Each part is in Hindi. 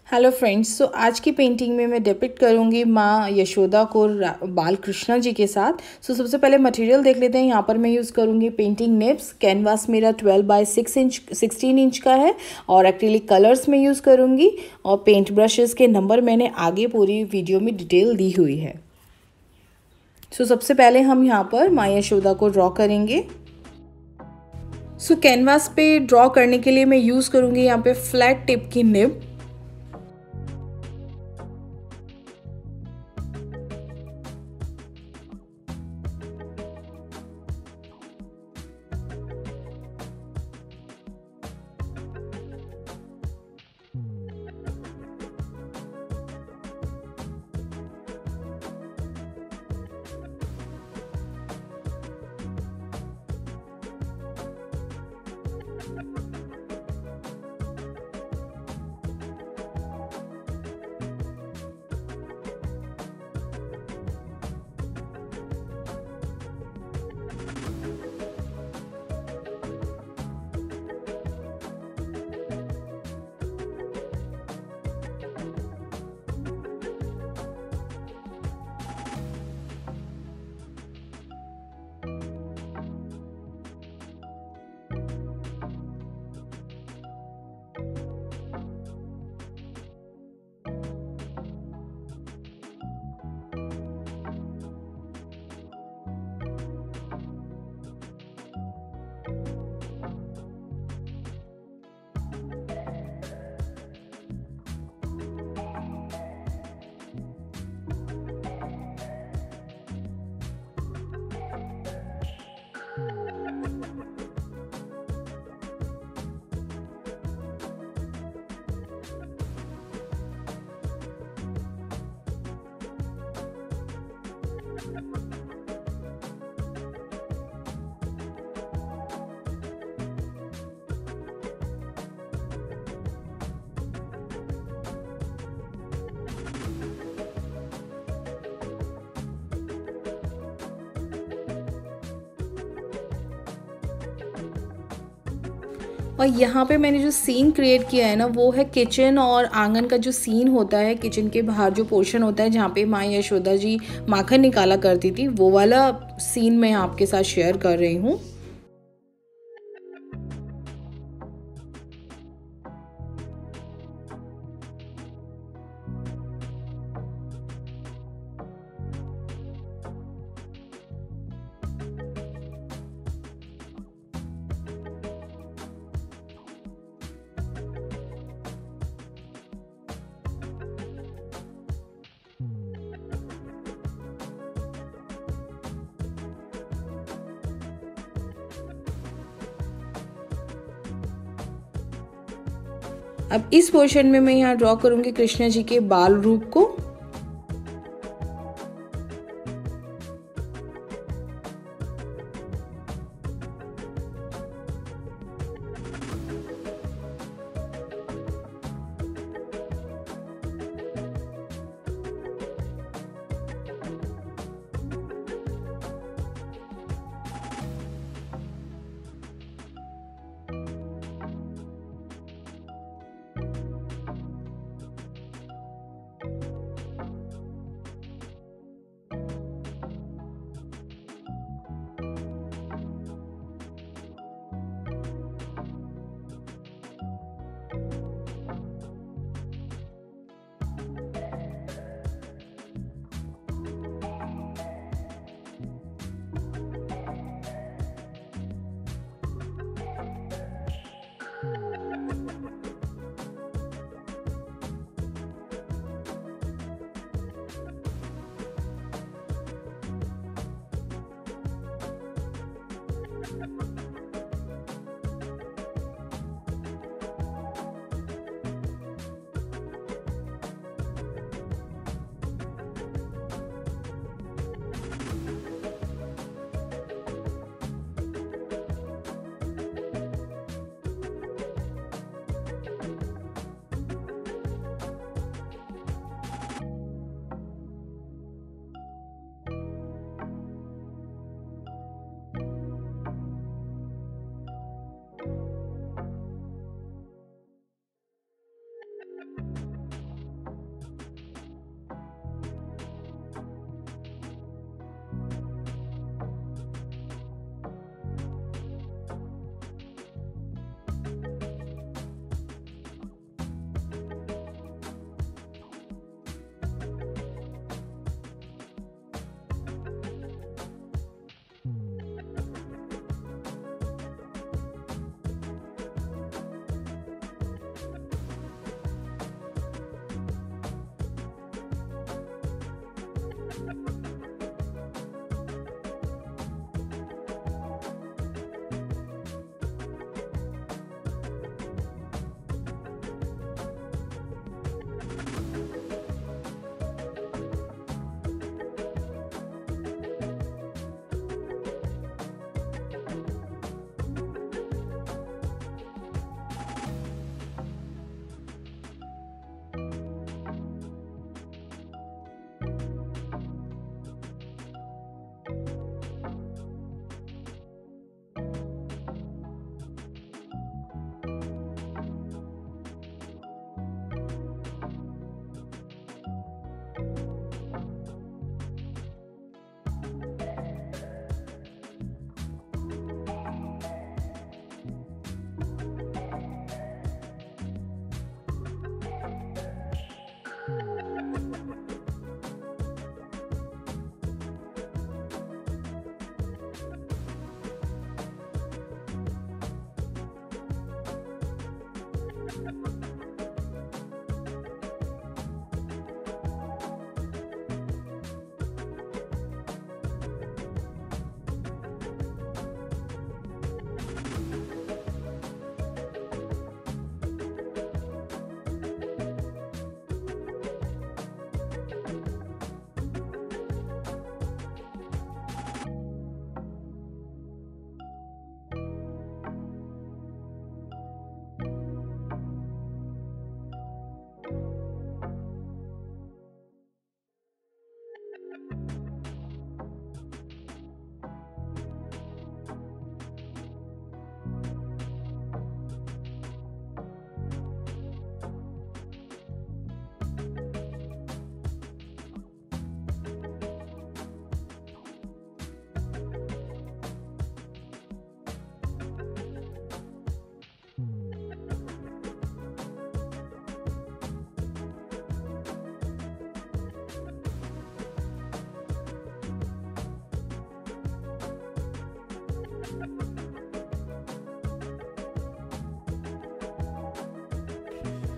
Hello friends. आज की पेंटिंग में मैं डिपिक्ट करूँगी माँ यशोदा को बाल कृष्णा जी के साथ। सबसे पहले मटेरियल देख लेते हैं। यहाँ पर मैं यूज़ करूँगी पेंटिंग निब्स। कैनवास मेरा 12 बाय 16 इंच का है और एक्रिलिक कलर्स में यूज़ करूँगी और पेंट ब्रशेस के नंबर मैंने आगे पूरी वीडियो में डिटेल दी हुई है। सबसे पहले हम यहाँ पर माँ यशोदा को ड्रॉ करेंगे। कैनवास पे ड्रॉ करने के लिए मैं यूज़ करूँगी यहाँ पे फ्लैट टिप की निब। और यहाँ पे मैंने जो सीन क्रिएट किया है ना, वो है किचन और आंगन का जो सीन होता है। किचन के बाहर जो पोर्शन होता है जहाँ पे माँ यशोदा जी माखन निकाला करती थी, वो वाला सीन मैं आपके साथ शेयर कर रही हूँ। अब इस पोर्शन में मैं यहाँ ड्रॉ करूँगी कृष्णा जी के बाल रूप को।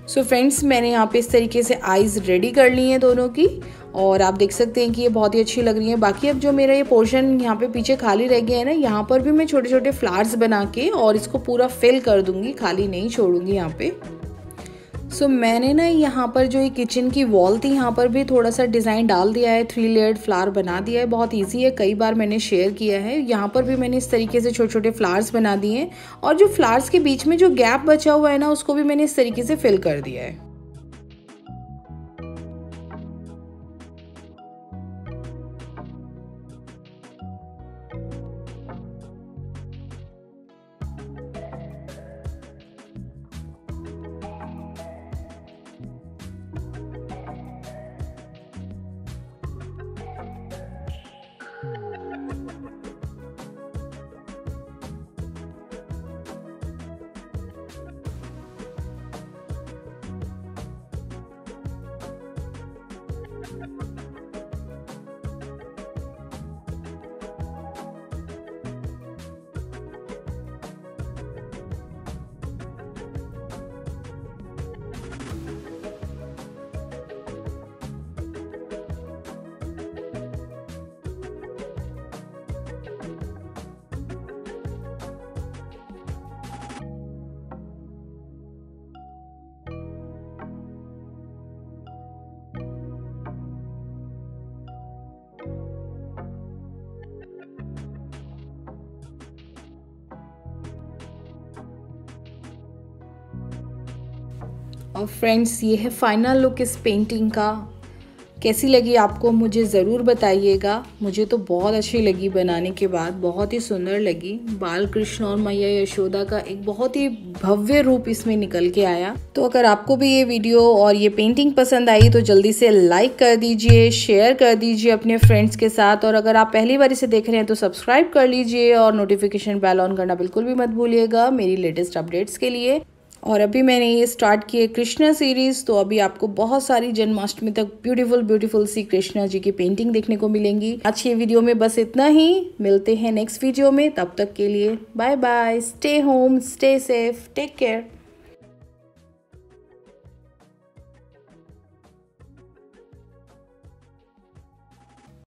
सो फ्रेंड्स, मैंने यहाँ पे इस तरीके से आईज़ रेडी कर ली हैं दोनों की, और आप देख सकते हैं कि ये बहुत ही अच्छी लग रही है। बाकी अब जो मेरा ये पोर्शन यहाँ पे पीछे खाली रह गया है ना, यहाँ पर भी मैं छोटे छोटे फ्लावर्स बना के और इसको पूरा फिल कर दूंगी, खाली नहीं छोड़ूंगी यहाँ पे। सो मैंने ना यहाँ पर जो ये किचन की वॉल थी, यहाँ पर भी थोड़ा सा डिज़ाइन डाल दिया है, 3 लेयर्ड फ्लावर बना दिया है। बहुत इजी है, कई बार मैंने शेयर किया है। यहाँ पर भी मैंने इस तरीके से छोटे छोटे फ्लावर्स बना दिए हैं, और जो फ्लावर्स के बीच में जो गैप बचा हुआ है ना, उसको भी मैंने इस तरीके से फिल कर दिया है। और फ्रेंड्स, ये है फाइनल लुक इस पेंटिंग का। कैसी लगी आपको मुझे ज़रूर बताइएगा। मुझे तो बहुत अच्छी लगी, बनाने के बाद बहुत ही सुंदर लगी। बाल कृष्ण और मैया यशोदा का एक बहुत ही भव्य रूप इसमें निकल के आया। तो अगर आपको भी ये वीडियो और ये पेंटिंग पसंद आई तो जल्दी से लाइक कर दीजिए, शेयर कर दीजिए अपने फ्रेंड्स के साथ, और अगर आप पहली बार इसे देख रहे हैं तो सब्सक्राइब कर लीजिए और नोटिफिकेशन बेल ऑन करना बिल्कुल भी मत भूलिएगा मेरी लेटेस्ट अपडेट्स के लिए। और अभी मैंने ये स्टार्ट की है कृष्णा सीरीज़, तो अभी आपको बहुत सारी जन्माष्टमी तक ब्यूटीफुल सी कृष्णा जी की पेंटिंग देखने को मिलेंगी। आज की वीडियो में बस इतना ही, मिलते हैं नेक्स्ट वीडियो में। तब तक के लिए bye bye, stay home, stay safe, take care.